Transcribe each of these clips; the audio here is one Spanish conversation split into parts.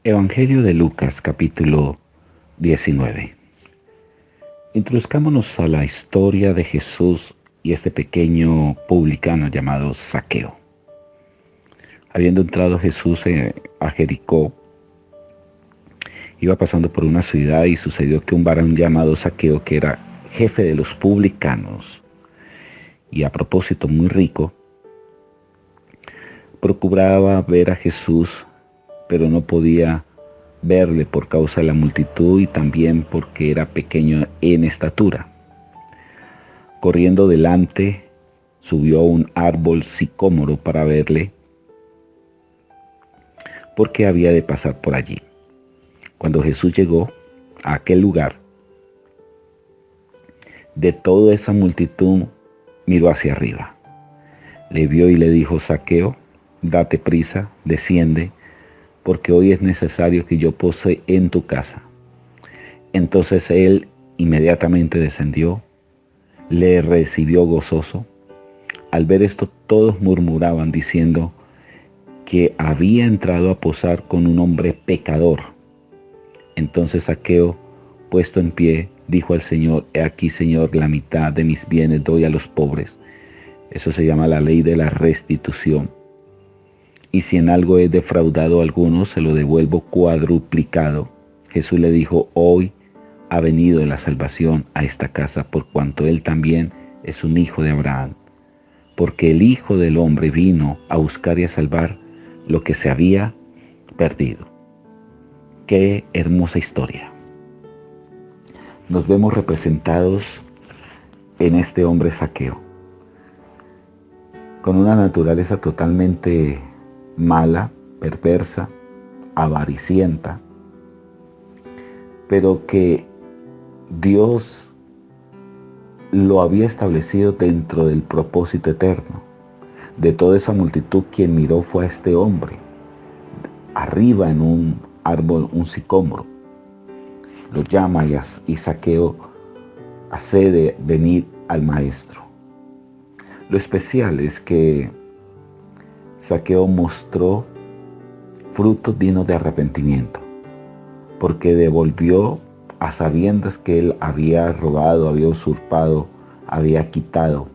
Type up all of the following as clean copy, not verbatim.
Evangelio de Lucas, capítulo 19. Introduzcámonos a la historia de Jesús y este pequeño publicano llamado Zaqueo. Habiendo entrado Jesús a Jericó, iba pasando por una ciudad y sucedió que un varón llamado Zaqueo, que era jefe de los publicanos y a propósito muy rico, procuraba ver a Jesús, pero no podía verle por causa de la multitud y también porque era pequeño en estatura. Corriendo delante, subió a un árbol sicómoro para verle, porque había de pasar por allí. Cuando Jesús llegó a aquel lugar, de toda esa multitud miró hacia arriba. Le vio y le dijo: Zaqueo, date prisa, desciende, porque hoy es necesario que yo pose en tu casa. Entonces él inmediatamente descendió, le recibió gozoso. Al ver esto, todos murmuraban diciendo que había entrado a posar con un hombre pecador. Entonces Zaqueo, puesto en pie, dijo al Señor: He aquí, Señor, la mitad de mis bienes doy a los pobres. Eso se llama la ley de la restitución. Y si en algo he defraudado a alguno, se lo devuelvo cuadruplicado. Jesús le dijo: Hoy ha venido la salvación a esta casa, por cuanto él también es un hijo de Abraham. Porque el Hijo del Hombre vino a buscar y a salvar lo que se había perdido. Qué hermosa historia. Nos vemos representados en este hombre Zaqueo, con una naturaleza totalmente mala, perversa, avaricienta, pero que Dios lo había establecido dentro del propósito eterno. De toda esa multitud, quien miró fue a este hombre, arriba en un árbol, un sicómoro. Lo llama y Zaqueo accede a venir al maestro. Lo especial es que Zaqueo mostró frutos dignos de arrepentimiento, porque devolvió a sabiendas que él había robado, había usurpado, había quitado,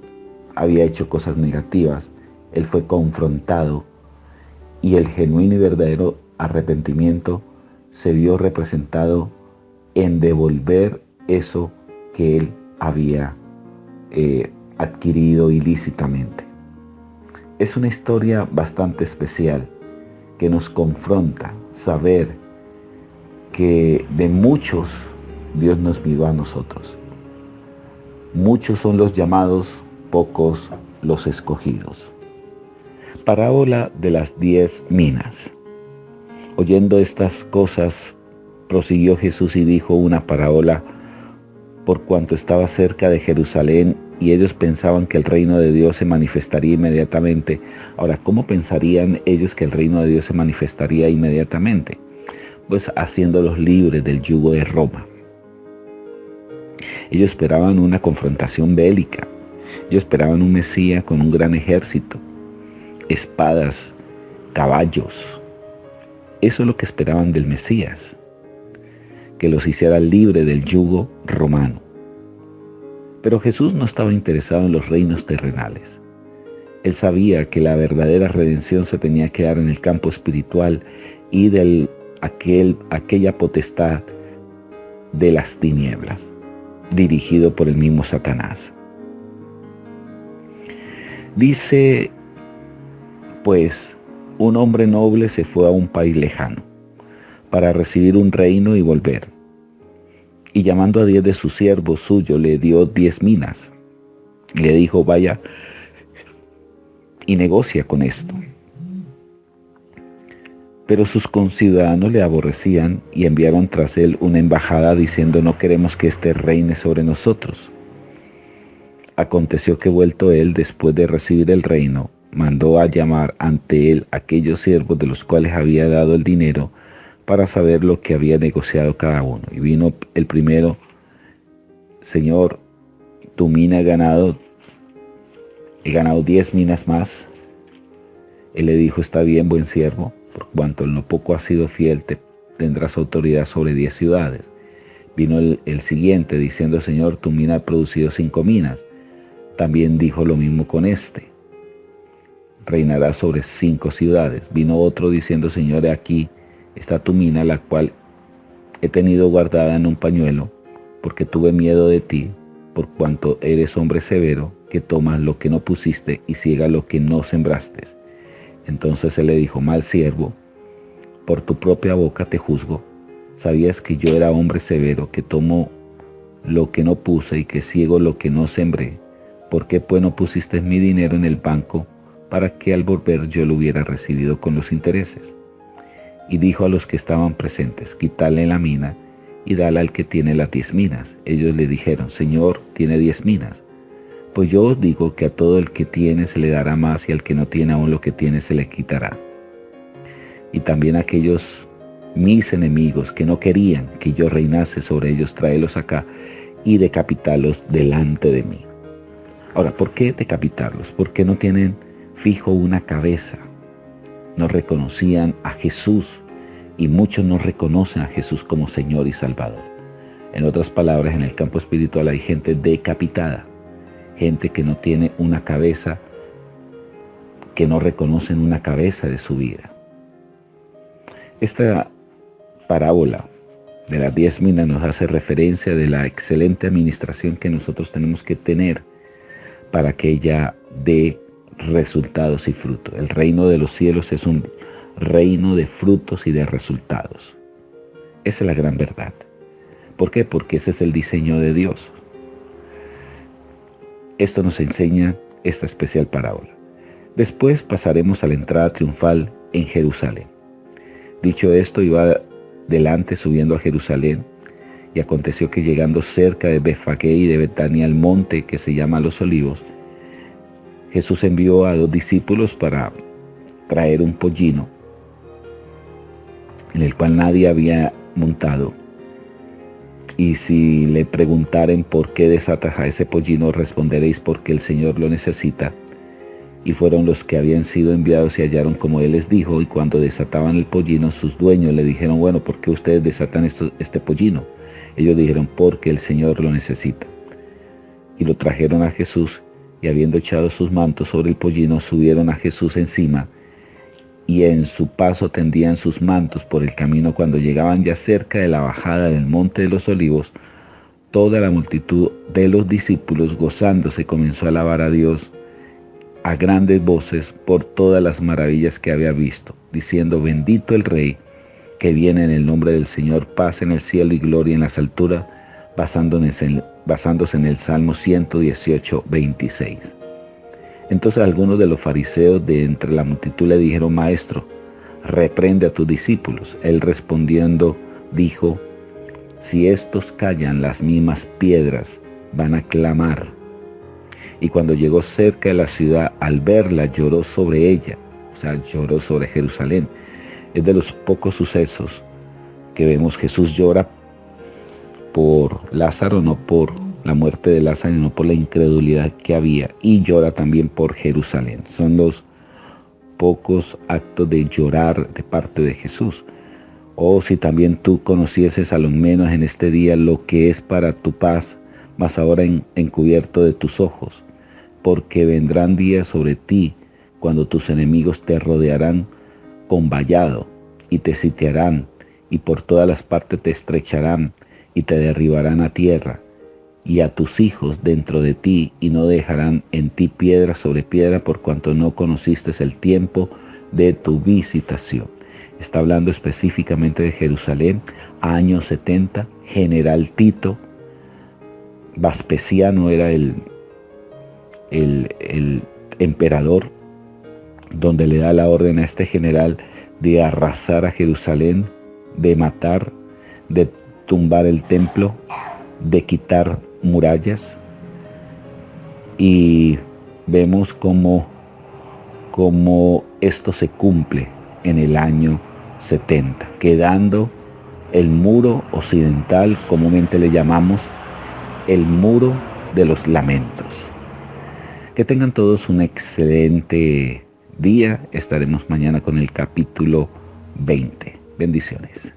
había hecho cosas negativas. Él fue confrontado y el genuino y verdadero arrepentimiento se vio representado en devolver eso que él había adquirido ilícitamente. Es una historia bastante especial que nos confronta saber que de muchos Dios nos miró a nosotros. Muchos son los llamados, pocos los escogidos. Parábola de las 10 minas. Oyendo estas cosas, prosiguió Jesús y dijo una parábola por cuanto estaba cerca de Jerusalén y ellos pensaban que el reino de Dios se manifestaría inmediatamente. Ahora, ¿cómo pensarían ellos que el reino de Dios se manifestaría inmediatamente? Pues haciéndolos libres del yugo de Roma. Ellos esperaban una confrontación bélica. Ellos esperaban un Mesías con un gran ejército, espadas, caballos. Eso es lo que esperaban del Mesías, que los hiciera libres del yugo romano. Pero Jesús no estaba interesado en los reinos terrenales. Él sabía que la verdadera redención se tenía que dar en el campo espiritual y de aquella potestad de las tinieblas, dirigido por el mismo Satanás. Dice, pues, un hombre noble se fue a un país lejano para recibir un reino y volver. Y llamando a 10 de sus siervos suyos, le dio 10 minas. Y le dijo: vaya y negocia con esto. Pero sus conciudadanos le aborrecían y enviaron tras él una embajada diciendo: no queremos que éste reine sobre nosotros. Aconteció que vuelto él, después de recibir el reino, mandó a llamar ante él aquellos siervos de los cuales había dado el dinero, para saber lo que había negociado cada uno. Y vino el primero: Señor, tu mina he ganado 10 minas más. Él le dijo: está bien, buen siervo, por cuanto en lo poco has sido fiel, te tendrás autoridad sobre 10 ciudades. Vino el siguiente diciendo, Señor, tu mina ha producido 5 minas. También dijo lo mismo con este. Reinarás sobre 5 ciudades. Vino otro diciendo, Señor, aquí está tu mina, la cual he tenido guardada en un pañuelo, porque tuve miedo de ti, por cuanto eres hombre severo, que tomas lo que no pusiste y ciega lo que no sembraste. Entonces él le dijo, mal siervo, por tu propia boca te juzgo. ¿Sabías que yo era hombre severo, que tomo lo que no puse y que ciego lo que no sembré? ¿Por qué pues no pusiste mi dinero en el banco, para que al volver yo lo hubiera recibido con los intereses? Y dijo a los que estaban presentes, quítale la mina y dala al que tiene las 10 minas. Ellos le dijeron, Señor, tiene 10 minas. Pues yo os digo que a todo el que tiene se le dará más, y al que no tiene aún lo que tiene se le quitará. Y también a aquellos mis enemigos que no querían que yo reinase sobre ellos, tráelos acá y decapitarlos delante de mí. Ahora, ¿por qué decapitarlos? Porque no tienen fijo una cabeza. No reconocían a Jesús, y muchos no reconocen a Jesús como Señor y Salvador. En otras palabras, en el campo espiritual hay gente decapitada, gente que no tiene una cabeza, que no reconocen una cabeza de su vida. Esta parábola de las 10 minas nos hace referencia de la excelente administración que nosotros tenemos que tener para que ella dé resultados y frutos. El reino de los cielos es un reino de frutos y de resultados. Esa es la gran verdad. ¿Por qué? Porque ese es el diseño de Dios. Esto nos enseña esta especial parábola. Después pasaremos a la entrada triunfal en Jerusalén. Dicho esto, iba delante subiendo a Jerusalén, y aconteció que llegando cerca de Betfagé y de Betania, al monte que se llama Los Olivos, Jesús envió a 2 discípulos para traer un pollino, en el cual nadie había montado. Y si le preguntaren por qué desatas a ese pollino, responderéis, porque el Señor lo necesita. Y fueron los que habían sido enviados y hallaron como Él les dijo, y cuando desataban el pollino, sus dueños le dijeron, bueno, ¿por qué ustedes desatan este pollino? Ellos dijeron, porque el Señor lo necesita. Y lo trajeron a Jesús, y habiendo echado sus mantos sobre el pollino, subieron a Jesús encima, y en su paso tendían sus mantos por el camino. Cuando llegaban ya cerca de la bajada del monte de los Olivos, toda la multitud de los discípulos, gozándose, comenzó a alabar a Dios a grandes voces por todas las maravillas que había visto, diciendo, bendito el Rey que viene en el nombre del Señor, paz en el cielo y gloria en las alturas, basándose en el Salmo 118, 26. Entonces algunos de los fariseos de entre la multitud le dijeron, Maestro, reprende a tus discípulos. Él respondiendo dijo, si estos callan, las mismas piedras van a clamar. Y cuando llegó cerca de la ciudad, al verla, lloró sobre ella, o sea, lloró sobre Jerusalén. Es de los pocos sucesos que vemos. Jesús llora por Lázaro, no por la muerte de Lázaro, sino por la incredulidad que había, y llora también por Jerusalén. Son los pocos actos de llorar de parte de Jesús. Oh, si también tú conocieses a lo menos en este día lo que es para tu paz, mas ahora encubierto de tus ojos, porque vendrán días sobre ti cuando tus enemigos te rodearán con vallado y te sitiarán, y por todas las partes te estrecharán y te derribarán a tierra, y a tus hijos dentro de ti, y no dejarán en ti piedra sobre piedra, por cuanto no conociste el tiempo de tu visitación. Está hablando específicamente de Jerusalén, año 70, general Tito. Vespasiano era el emperador, donde le da la orden a este general de arrasar a Jerusalén, de matar, de tumbar el templo, de quitar murallas. Y vemos cómo esto se cumple en el año 70, quedando el muro occidental, comúnmente le llamamos el muro de los lamentos. Que tengan todos un excelente día. Estaremos mañana con el capítulo 20. Bendiciones.